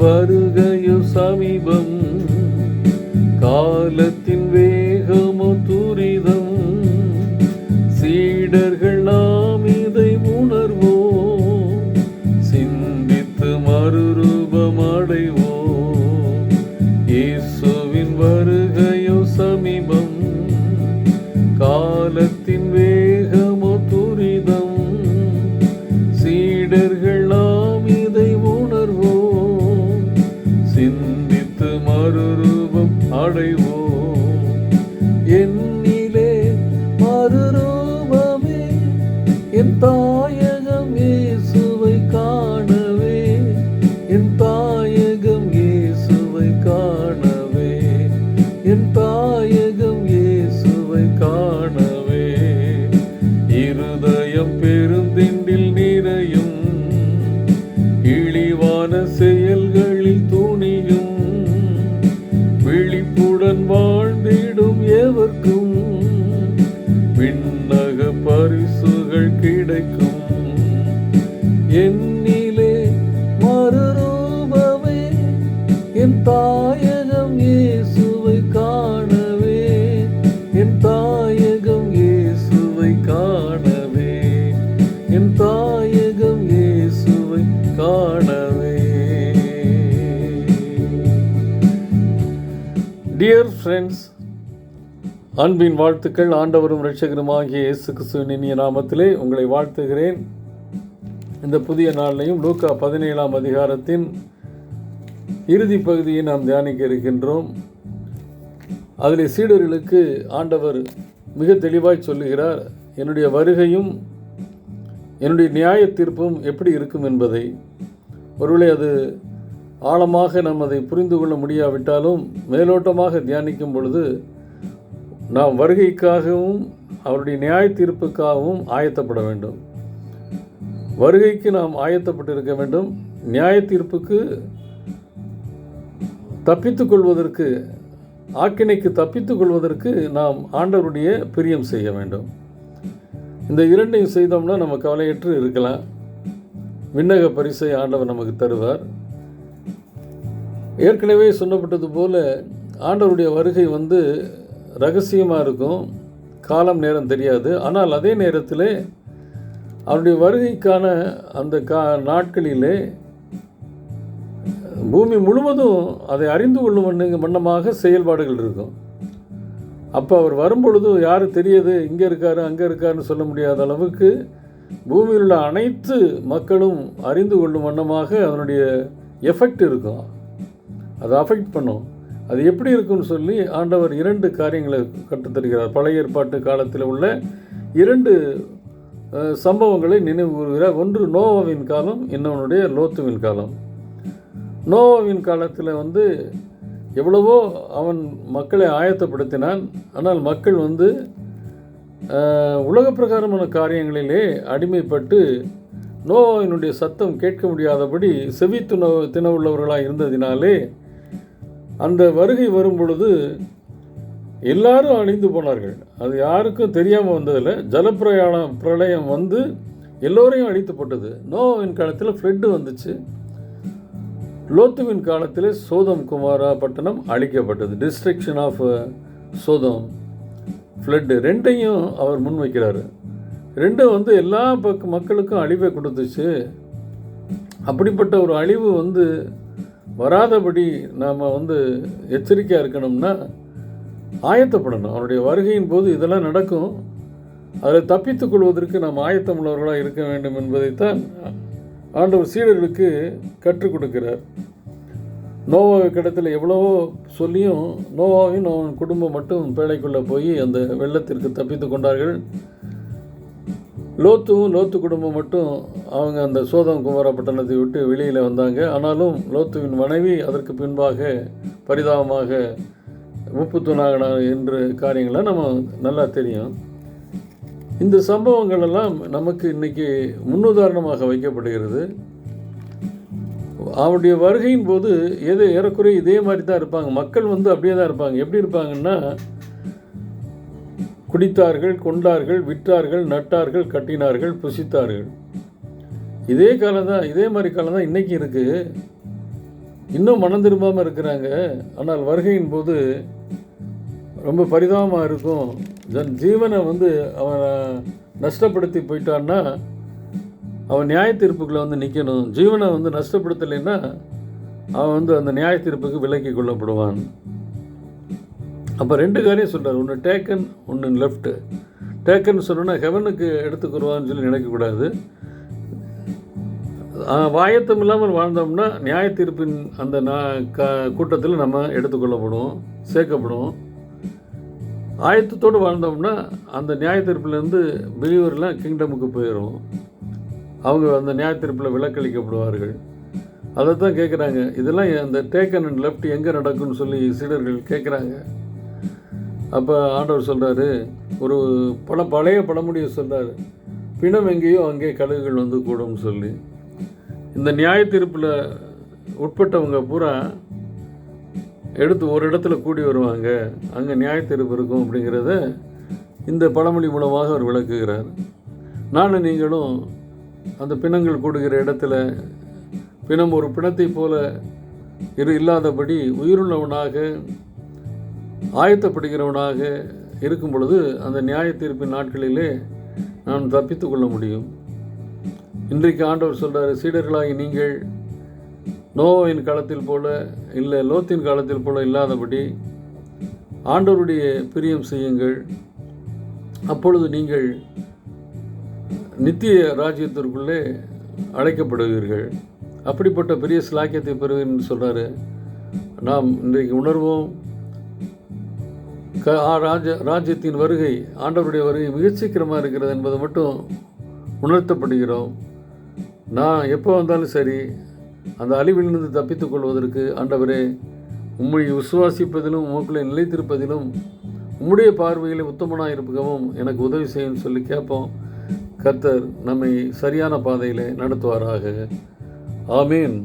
வருகையோ சமீபம், காலத்தின் வேகமோ துரிதம். சீடர்கள் நாம் இதை உணர்வோம், சிந்தித்து மறுரூபம் அடைவோம். இயேசுவின் வருகையோ சமீபம், காலத்தின் வேகமோ துரிதம். சீடர்கள் நாம் இதை உணர்வோம், சிந்தித்து மறுரூபம் அடைவோம். என்னிலே மறுரூபமே, என் தாயகம் இயேசுவை காணவே, என் தாயகம் இயேசுவை காணவே, என் தாயகம் இயேசுவை காணவே. இருதயம் பெருந்திண்டில் நிறையும், இழிவான செயல்களில் துணியும். விழிப்புடன் வாழ்ந்திடும் எவர்க்கும் விண்ணக பரிசுகள் கிடைக்கும். என்னிலே மறுரூபமே, என் தாயகம் இயேசுவை காணவே, என் தாயகம் இயேசுவை காணவே, என் தாயகம் இயேசுவை காணவே. டியர் ஃப்ரெண்ட்ஸ், அன்பின் வாழ்த்துக்கள். ஆண்டவரும் இரட்சகருமாகிய இயேசு கிறிஸ்துவின் இனிய நாமத்திலே உங்களை வாழ்த்துகிறேன். இந்த புதிய நாளிலையும் லூக்கா 17ஆம் அதிகாரத்தின் இறுதி பகுதியை நாம் தியானிக்க இருக்கின்றோம். அதில் சீடர்களுக்கு ஆண்டவர் மிக தெளிவாய் சொல்லுகிறார், என்னுடைய வருகையும் என்னுடைய நியாய தீர்ப்பும் எப்படி இருக்கும் என்பதை. ஒருவேளை அது ஆழமாக நாம் அதை புரிந்து கொள்ள முடியாவிட்டாலும் மேலோட்டமாக தியானிக்கும் பொழுது நாம் வருகைக்காகவும் அவருடைய நியாய தீர்ப்புக்காகவும் ஆயத்தப்பட வேண்டும். வருகைக்கு நாம் ஆயத்தப்பட்டிருக்க வேண்டும். நியாய தீர்ப்புக்கு தப்பித்துக் கொள்வதற்கு, ஆக்கினைக்கு தப்பித்துக் கொள்வதற்கு நாம் ஆண்டவருடைய பிரியம் செய்ய வேண்டும். இந்த இரண்டையும் செய்தோம்னா நம்ம கவலையற்று இருக்கலாம். விண்ணக பரிசை ஆண்டவர் நமக்கு தருவார். ஏற்கனவே சொல்லப்பட்டது போல ஆண்டவருடைய வருகை ரகசியமாக இருக்கும், காலம் நேரம் தெரியாது. ஆனால் அதே நேரத்தில் அவருடைய வருகைக்கான அந்த நாட்களிலே பூமி முழுவதும் அதை அறிந்து கொள்ளும் வண்ணமாக செயல்பாடுகள் இருக்கும். அப்போ அவர் வரும்பொழுது யார் தெரியுது, இங்கே இருக்காரு அங்கே இருக்காருன்னு சொல்ல முடியாத அளவுக்கு பூமியில் உள்ள அனைத்து மக்களும் அறிந்து கொள்ளும் வண்ணமாக அதனுடைய எஃபெக்ட் இருக்கும். அதை அஃபெக்ட் பண்ணும். அது எப்படி இருக்குன்னு சொல்லி ஆண்டவர் 2 காரியங்களை கற்றுத்தருகிறார். பழைய ஏற்பாட்டு காலத்தில் உள்ள 2 சம்பவங்களை நினைவு கூறுகிறார். ஒன்று நோவாவின் காலம், இன்னொன்னுடைய லோத்துவின் காலம். நோவாவின் காலத்தில் எவ்வளவோ அவன் மக்களை ஆயத்தப்படுத்தினான். ஆனால் மக்கள் உலக பிரகாரமான காரியங்களிலே அடிமைப்பட்டு நோவாவினுடைய சத்தம் கேட்க முடியாதபடி செவி தினவுள்ளவர்களாக இருந்ததினாலே அந்த வருகை வரும் பொழுது எல்லாரும் அழிந்து போனார்கள். அது யாருக்கும் தெரியாமல் வந்ததில்லை. பிரளயம் எல்லோரையும் அழித்துப்பட்டது. நோவாவின் காலத்தில் ஃப்ளட்டு வந்துச்சு. லோத்துவின் காலத்தில் சோதம் குமாரா பட்டணம் அழிக்கப்பட்டது. டிஸ்ட்ரக்ஷன் ஆஃப் சோதம், ஃப்ளட்டு, 2ஐயும் அவர் முன்வைக்கிறார். 2 எல்லா மக்களுக்கும் அழிவை கொடுத்துச்சு. அப்படிப்பட்ட ஒரு அழிவு வராதபடி நாம் எச்சரிக்கையாக இருக்கணும்னா ஆயத்தப்படணும். அவருடைய வருகையின் போது இதெல்லாம் நடக்கும். அதில் தப்பித்துக் கொள்வதற்கு நாம் ஆயத்தமுள்ளவர்களாக இருக்க வேண்டும் என்பதைத்தான் ஆண்டவர் சீடர்களுக்கு கற்றுக் கொடுக்கிறார். நோவாவை கிடத்தில் எவ்வளவோ சொல்லியும் நோவாவின் அவன் குடும்பம் மட்டும் பேழைக்குள்ளே போய் அந்த வெள்ளத்திற்கு தப்பித்து கொண்டார்கள். லோத்து குடும்பம் மட்டும் அவங்க அந்த சோதம் குமாரா பட்டணத்தை விட்டு வெளியில் வந்தாங்க. ஆனாலும் லோத்துவின் மனைவி அதற்கு பின்பாக பரிதாபமாக உப்பு தூணாகினார் என்ற காரியங்களை நம்ம நல்லா தெரியும். இந்த சம்பவங்கள் எல்லாம் நமக்கு இன்றைக்கி முன்னுதாரணமாக வைக்கப்படுகிறது. அவருடைய வருகையின் போது ஏறக்குறைய இதே மாதிரி தான் இருப்பாங்க. மக்கள் அப்படியே தான் இருப்பாங்க. எப்படி இருப்பாங்கன்னா, குடித்தார்கள், கொண்டார்கள், விற்றார்கள், நட்டார்கள், கட்டினார்கள், புசித்தார்கள். இதே காலம் தான், இதே மாதிரி காலம் தான் இன்றைக்கி இருக்குது. இன்னும் மனம் திரும்பாமல் இருக்கிறாங்க. ஆனால் வருகையின் போது ரொம்ப பரிதாபமாக இருக்கும். ஜீவனை வந்து அவனை நஷ்டப்படுத்தி போயிட்டான்னா அவன் நியாய தீர்ப்புக்குள்ளே வந்து நிற்கணும். ஜீவனை வந்து நஷ்டப்படுத்தலைன்னா அவன் வந்து அந்த நியாய தீர்ப்புக்கு விலக்கி கொள்ளப்படுவான். அப்போ 2 காரியம் சொல்கிறார். ஒன்று டேக்கன், ஒன்று லெஃப்ட்டு. டேக்கன் சொன்னோன்னா ஹெவனுக்கு எடுத்துக்கிறவான்னு சொல்லி நினைக்கக்கூடாது. வாயத்தம் இல்லாமல் வாழ்ந்தோம்னா நியாய தீர்ப்பின் அந்த கூட்டத்தில் நம்ம எடுத்துக்கொள்ளப்படுவோம், சேர்க்கப்படுவோம். ஆயத்தத்தோடு வாழ்ந்தோம்னா அந்த நியாய தீர்ப்பிலேருந்து பிலீவர்லாம் கிங்டமுக்கு போயிடும். அவங்க அந்த நியாய தீர்ப்பில் விலக்களிக்கப்படுவார்கள். அதை தான் கேட்குறாங்க. இதெல்லாம் அந்த டேக்கன் அண்ட் லெஃப்ட் எங்கே நடக்கும்னு சொல்லி சீடர்கள் கேட்குறாங்க. அப்போ ஆண்டவர் சொல்கிறாரு, ஒரு பழைய பழமொழியை சொல்கிறார், பிணம் எங்கேயோ அங்கே கழுகுகள் வந்து கூடும்னு சொல்லி. இந்த நியாய தீர்ப்பில் உட்பட்டவங்க பூரா எடுத்து ஒரு இடத்துல கூடி வருவாங்க, அங்கே நியாய தீர்ப்பு இருக்கும் அப்படிங்கிறத இந்த பழமொழி மூலமாக அவர் விளக்குகிறார். நானும் நீங்களும் அந்த பிணங்கள் கூடுகிற இடத்துல பிணம் ஒரு பிணத்தை போல இல்லாதபடி உயிருள்ளவனாக ஆயத்தப்படுகிறவனாக இருக்கும் பொழுது அந்த நியாய தீர்ப்பின் நாட்களிலே நாம் தப்பித்து கொள்ள முடியும். இன்றைக்கு ஆண்டவர் சொல்கிறார், சீடர்களாகி நீங்கள் நோவின் காலத்தில் போல இல்லை லோத்தின் காலத்தில் போல இல்லாதபடி ஆண்டவருடைய பிரியம் செய்யுங்கள். அப்பொழுது நீங்கள் நித்திய ராஜ்யத்திற்குள்ளே அழைக்கப்படுவீர்கள். அப்படிப்பட்ட பெரிய சிலாக்கியத்தை பெறுவீர்கள் சொல்கிறாரு. நாம் இன்றைக்கு உணர்வோம். ராஜ்யத்தின் வருகை, ஆண்டவருடைய வருகை மிக சீக்கிரமாக இருக்கிறது என்பதை மட்டும் உணர்த்தப்படுகிறோம். நான் எப்போ வந்தாலும் சரி அந்த அழிவிலிருந்து தப்பித்துக் கொள்வதற்கு ஆண்டவரே உம்மை விசுவாசிப்பதிலும் உமக்குள்ளே நிலைத்திருப்பதிலும் உம்முடைய பார்வையில் உத்தமனாக இருப்பகவும் எனக்கு உதவி செய்யும் சொல்லி கேட்போம். கர்த்தர் நம்மை சரியான பாதையில் நடத்துவாராக. ஆமீன்.